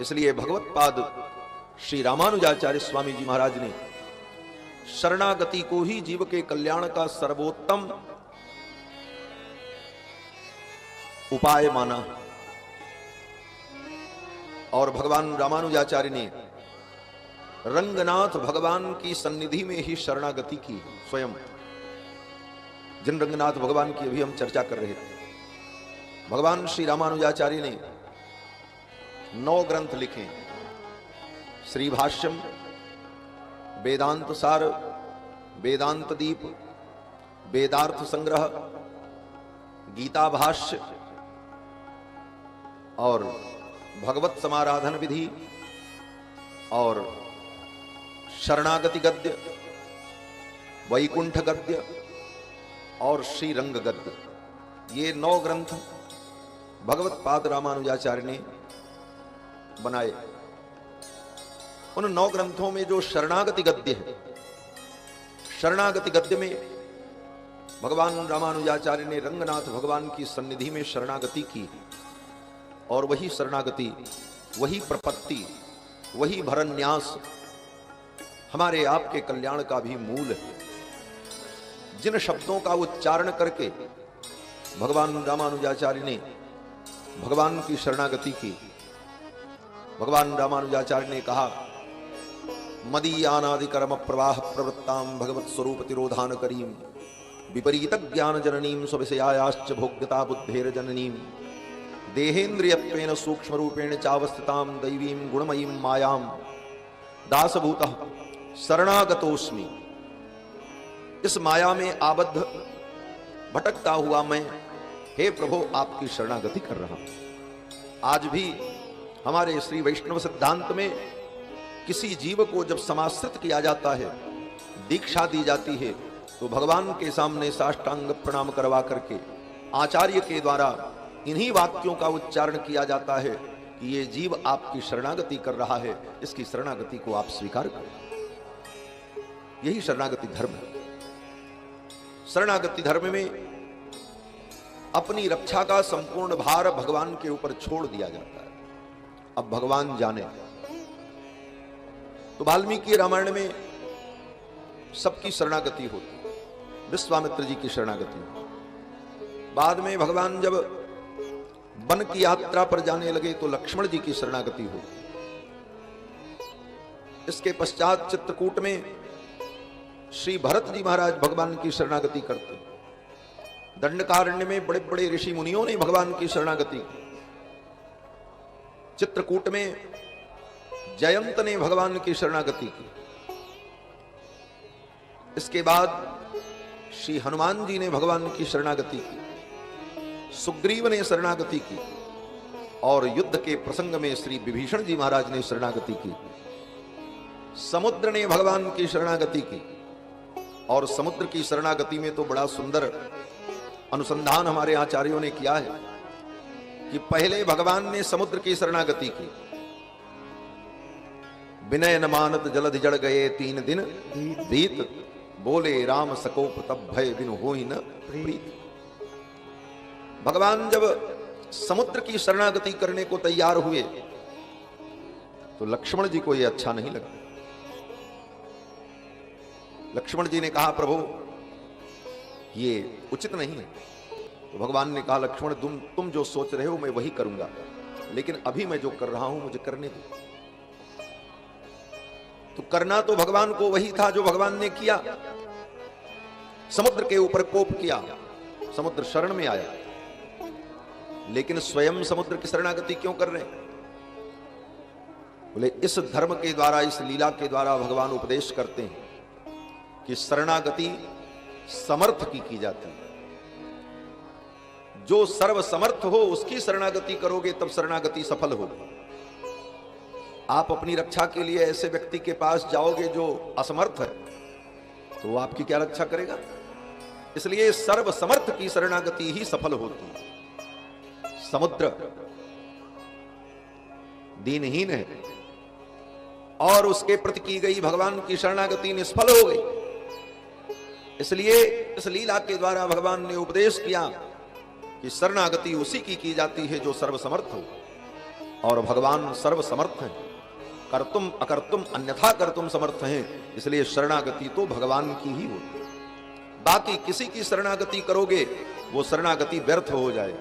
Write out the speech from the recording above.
इसलिए भगवत पाद श्री रामानुजाचार्य स्वामी जी महाराज ने शरणागति को ही जीव के कल्याण का सर्वोत्तम उपाय माना और भगवान रामानुजाचार्य ने रंगनाथ भगवान की सन्निधि में ही शरणागति की। स्वयं जिन रंगनाथ भगवान की अभी हम चर्चा कर रहे थे, भगवान श्री रामानुजाचार्य ने 9 ग्रंथ लिखे। श्री भाष्यम, वेदांत सार, वेदांत दीप, वेदार्थ संग्रह, गीता भाष्य और भगवत समाराधन विधि और शरणागति गद्य, वैकुंठ गद्य और श्रीरंग गद्य, ये 9 ग्रंथ भगवत पाद रामानुजाचार्य ने बनाए। उन 9 ग्रंथों में जो शरणागति गद्य है, शरणागति गद्य में भगवान रामानुजाचार्य ने रंगनाथ भगवान की सन्निधि में शरणागति की और वही शरणागति, वही प्रपत्ति, वही भरन्यास हमारे आपके कल्याण का भी मूल है। जिन शब्दों का उच्चारण करके भगवान रामानुजाचार्य ने भगवान की शरणागति की, भगवान रामानुजाचार्य ने कहा, मदीयानादि कर्म प्रवाह प्रवृत्ताम भगवत स्वरूप तिरोधान करीम विपरीत ज्ञान जननीम स्वविषयायाश्च भोग्यता बुद्धेर जननीम देहेन्द्रियत्वेन सूक्ष्म रूपेण चावस्थिताम दैवीं गुणमयीं मायाम दासभूतः शरणागतोस्मि। इस माया में आबद्ध भटकता हुआ मैं, हे प्रभु, आपकी शरणागति कर रहा हूं। आज भी हमारे श्री वैष्णव सिद्धांत में किसी जीव को जब समाश्रित किया जाता है, दीक्षा दी जाती है, तो भगवान के सामने साष्टांग प्रणाम करवा करके आचार्य के द्वारा इन्हीं वाक्यों का उच्चारण किया जाता है कि ये जीव आपकी शरणागति कर रहा है, इसकी शरणागति को आप स्वीकार करें। यही शरणागति धर्म है। शरणागति धर्म में अपनी रक्षा का संपूर्ण भार भगवान के ऊपर छोड़ दिया जाता है। अब भगवान जाने। तो वाल्मीकि रामायण में सबकी शरणागति होती, विश्वामित्र जी की शरणागति। बाद में भगवान जब वन की यात्रा पर जाने लगे तो लक्ष्मण जी की शरणागति हुई। इसके पश्चात चित्रकूट में श्री भरत जी महाराज भगवान की शरणागति करते। दंडकारण्य में बड़े बड़े ऋषि मुनियों ने भगवान की शरणागति की। चित्रकूट में जयंत ने भगवान की शरणागति की। इसके बाद श्री हनुमान जी ने भगवान की शरणागति की, सुग्रीव ने शरणागति की और युद्ध के प्रसंग में श्री विभीषण जी महाराज ने शरणागति की। समुद्र ने भगवान की शरणागति की और समुद्र की शरणागति में तो बड़ा सुंदर अनुसंधान हमारे आचार्यों ने किया है कि पहले भगवान ने समुद्र की शरणागति की। विनय न मानत जलधि जड़ गए 3 दिन बीत, बोले राम सकोप तब भय बिनु होई न प्रीत। भगवान जब समुद्र की शरणागति करने को तैयार हुए तो लक्ष्मण जी को यह अच्छा नहीं लगा। लक्ष्मण जी ने कहा, प्रभु ये उचित नहीं है। तो भगवान ने कहा, लक्ष्मण तुम जो सोच रहे हो मैं वही करूंगा, लेकिन अभी मैं जो कर रहा हूं मुझे करने दो। तो करना तो भगवान को वही था जो भगवान ने किया। समुद्र के ऊपर कोप किया, समुद्र शरण में आया, लेकिन स्वयं समुद्र की शरणागति क्यों कर रहे हैं? बोले इस धर्म के द्वारा, इस लीला के द्वारा भगवान उपदेश करते हैं कि शरणागति समर्थ की जाती है। जो सर्व समर्थ हो उसकी शरणागति करोगे तब शरणागति सफल होगी। आप अपनी रक्षा के लिए ऐसे व्यक्ति के पास जाओगे जो असमर्थ है, तो वो आपकी क्या रक्षा करेगा? इसलिए सर्व समर्थ की शरणागति ही सफल होती है। समुद्र दीनहीन है और उसके प्रति की गई भगवान की शरणागति निष्फल हो गई। इसलिए इस लीला के द्वारा भगवान ने उपदेश किया कि शरणागति उसी की जाती है जो सर्वसमर्थ हो। और भगवान सर्व समर्थ हैं, कर्तुम अकर्तुम अन्यथा कर्तुम समर्थ हैं, इसलिए शरणागति तो भगवान की ही होती है। बाकी किसी की शरणागति करोगे वो शरणागति व्यर्थ हो जाए।